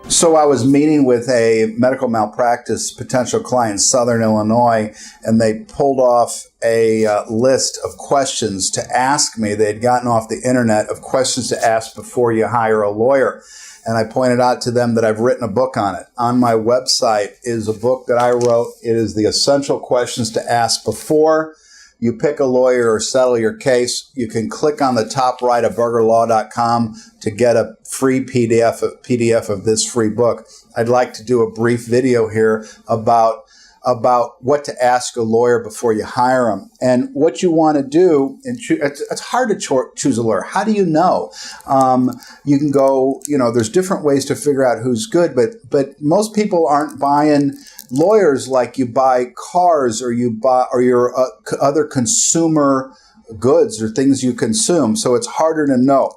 So I was meeting with a medical malpractice potential client in Southern Illinois, and they pulled off a list of questions to ask me. They had gotten off the internet of questions to ask before you hire a lawyer. And I pointed out to them that I've written a book on it. On my website is a book that I wrote. It is the essential questions to ask before you pick a lawyer or settle your case. You can click on the top right of burgerlaw.com to get a free PDF of this free book. I'd like to do a brief video here about what to ask a lawyer before you hire them. And what you want to do, and it's hard to choose a lawyer. How do you know? You can go, there's different ways to figure out who's good, but most people aren't buying lawyers like you buy cars or your other consumer goods or things you consume. So it's harder to know.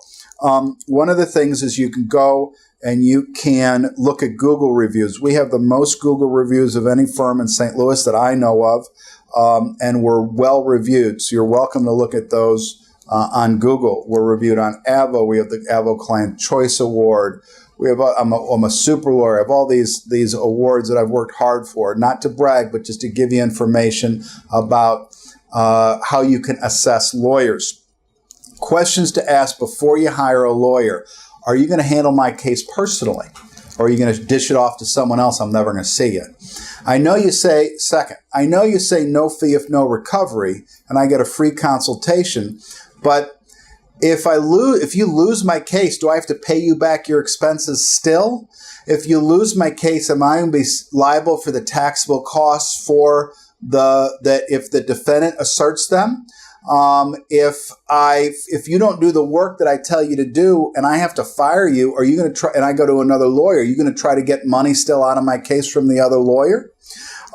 One of the things is you can go and you can look at Google reviews. We have the most Google reviews of any firm in St. Louis that I know of, and we're well reviewed. So you're welcome to look at those on Google. We're reviewed on Avvo. We have the Avvo Client Choice Award. We have I'm a super lawyer. I have all these awards that I've worked hard for, not to brag, but just to give you information about how you can assess lawyers. Questions to ask before you hire a lawyer. Are you going to handle my case personally? Or are you going to dish it off to someone else I'm never going to see it? I know you say no fee if no recovery, and I get a free consultation, but if you lose my case, do I have to pay you back your expenses still? If you lose my case, am I going to be liable for the taxable costs for if the defendant asserts them? If you don't do the work that I tell you to do and I have to fire you, are you going to try, and I go to another lawyer, are you going to try to get money still out of my case from the other lawyer?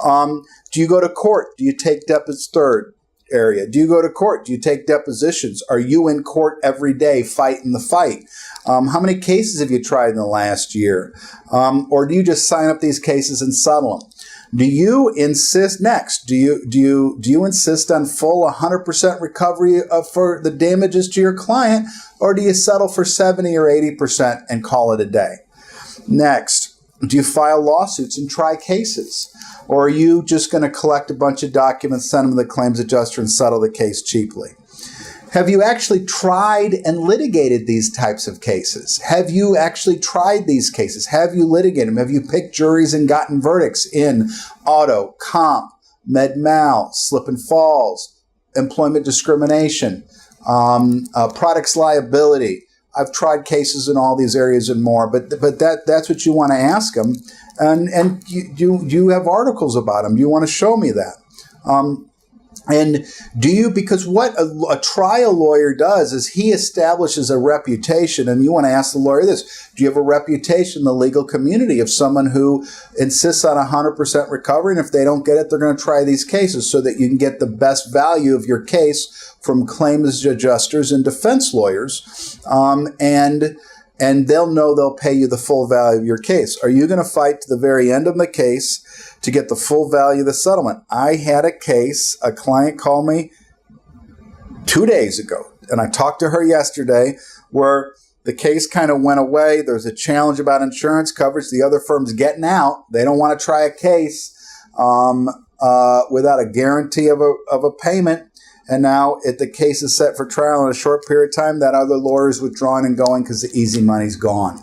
Do you go to court? Do you take depositions? Third area. Do you go to court? Do you take depositions? Are you in court every day fighting the fight? How many cases have you tried in the last year? Or do you just sign up these cases and settle them? Do you insist Do you insist on full 100% recovery for the damages to your client, or do you settle for 70 or 80% and call it a day? Next, do you file lawsuits and try cases, or are you just going to collect a bunch of documents, send them to the claims adjuster, and settle the case cheaply? Have you actually tried and litigated these types of cases? Have you actually tried these cases? Have you litigated them? Have you picked juries and gotten verdicts in auto, comp, med mal, slip and falls, employment discrimination, products liability? I've tried cases in all these areas and more, but that's what you want to ask them. And you have articles about them. You want to show me that. And because what a trial lawyer does is he establishes a reputation, and you want to ask the lawyer this: do you have a reputation in the legal community of someone who insists on 100% recovery, and if they don't get it, they're going to try these cases so that you can get the best value of your case from claims adjusters and defense lawyers, and they'll know they'll pay you the full value of your case. Are you going to fight to the very end of the case to get the full value of the settlement? I had a case, a client called me 2 days ago, and I talked to her yesterday, where the case kind of went away. There's a challenge about insurance coverage. The other firm's getting out. They don't want to try a case without a guarantee of a payment. And now the case is set for trial in a short period of time. That other lawyer is withdrawing and going because the easy money's gone.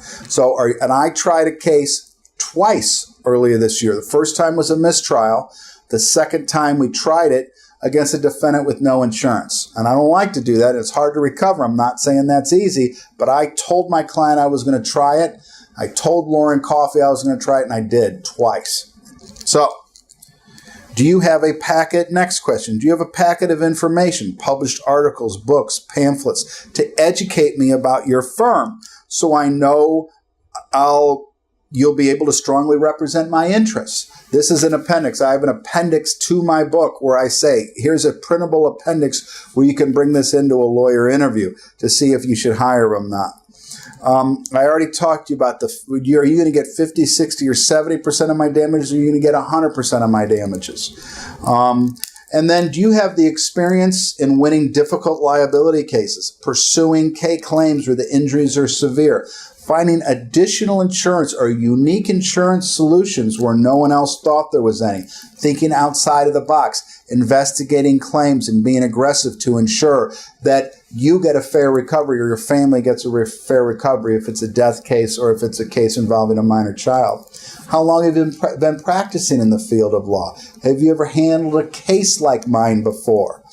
And I tried a case twice earlier this year. The first time was a mistrial. The second time we tried it against a defendant with no insurance. And I don't like to do that. It's hard to recover. I'm not saying that's easy, but I told my client I was going to try it. I told Lauren Coffey I was going to try it, and I did twice. So, do you have a packet? Next question. Do you have a packet of information, published articles, books, pamphlets, to educate me about your firm so I know you'll be able to strongly represent my interests? This is an appendix. I have an appendix to my book where I say, here's a printable appendix where you can bring this into a lawyer interview to see if you should hire them or not. I already talked to you about are you going to get 50, 60, or 70% of my damages, or are you going to get 100% of my damages? And then, do you have the experience in winning difficult liability cases, pursuing claims where the injuries are severe, finding additional insurance or unique insurance solutions where no one else thought there was any, thinking outside of the box, investigating claims and being aggressive to ensure that you get a fair recovery or your family gets a fair recovery if it's a death case or if it's a case involving a minor child? How long have you been practicing in the field of law? Have you ever handled a case like mine before?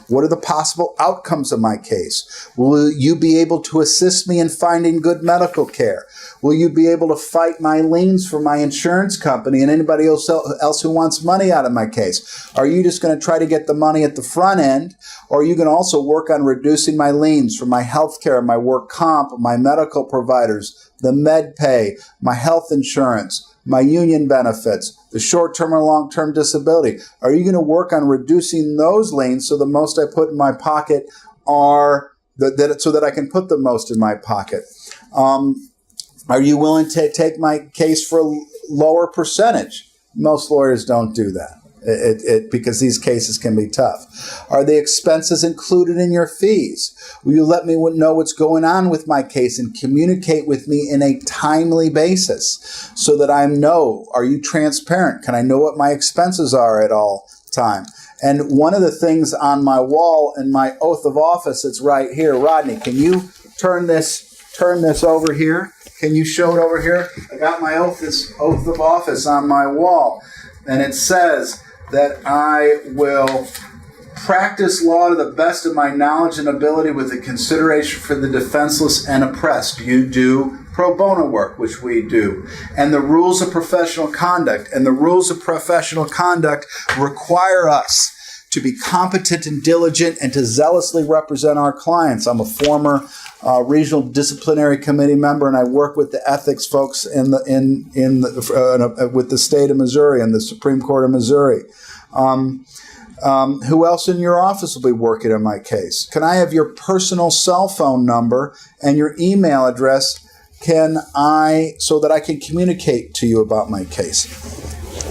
What are the possible outcomes of my case? Will you be able to assist me in finding good medical care? Will you be able to fight my liens for my insurance company and anybody else who wants money out of my case? Are you just going to try to get the money at the front end, or are you going to also work on reducing my liens for my health care, my work comp, my medical providers, the med pay, my health insurance, my union benefits, the short-term or long-term disability? Are you going to work on reducing those liens so the most I put in my pocket are so that I can put the most in my pocket? Are you willing to take my case for a lower percentage? Most lawyers don't do that because these cases can be tough. Are the expenses included in your fees? Will you let me know what's going on with my case and communicate with me in a timely basis so that I know? Are you transparent? Can I know what my expenses are at all time? And one of the things on my wall in my oath of office, it's right here. Rodney, can you turn this over here? Can you show it over here? I got my oath of office on my wall, and it says that I will practice law to the best of my knowledge and ability with a consideration for the defenseless and oppressed. You do pro bono work, which we do, and the rules of professional conduct. And the rules of professional conduct require us to be competent and diligent and to zealously represent our clients. I'm a former regional disciplinary committee member, and I work with the ethics folks with the state of Missouri and the Supreme Court of Missouri. Who else in your office will be working on my case? Can I have your personal cell phone number and your email address so that I can communicate to you about my case?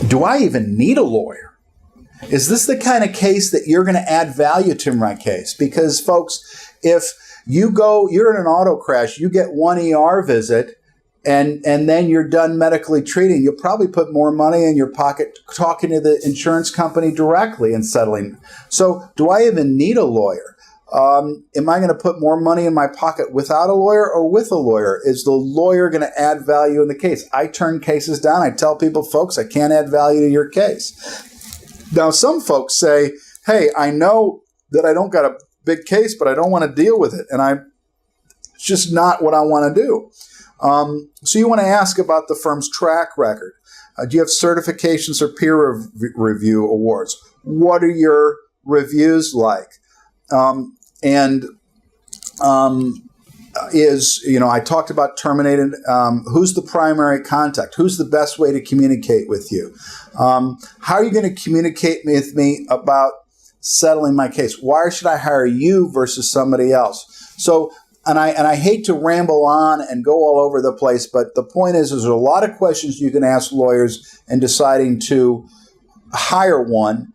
Do I even need a lawyer? Is this the kind of case that you're going to add value to my case? Because, folks, if you're in an auto crash, you get one ER visit, and then you're done medically treating, you'll probably put more money in your pocket talking to the insurance company directly and settling. So do I even need a lawyer? Am I going to put more money in my pocket without a lawyer or with a lawyer? Is the lawyer going to add value in the case? I turn cases down. I tell people, folks, I can't add value to your case. Now, some folks say, hey, I know that I don't got a big case, but I don't want to deal with it. And it's just not what I want to do. So you want to ask about the firm's track record. Do you have certifications or peer review awards? What are your reviews like? I talked about terminated. Who's the primary contact? Who's the best way to communicate with you? How are you going to communicate with me about settling my case? Why should I hire you versus somebody else? So, and I hate to ramble on and go all over the place, but the point is there's a lot of questions you can ask lawyers in deciding to hire one.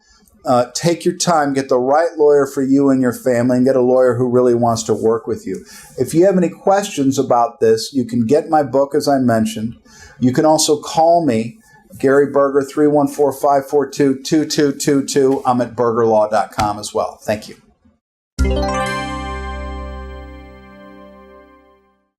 Take your time, get the right lawyer for you and your family, and get a lawyer who really wants to work with you. If you have any questions about this, you can get my book, as I mentioned. You can also call me, Gary Berger, 314-542-2222. I'm at bergerlaw.com as well. Thank you.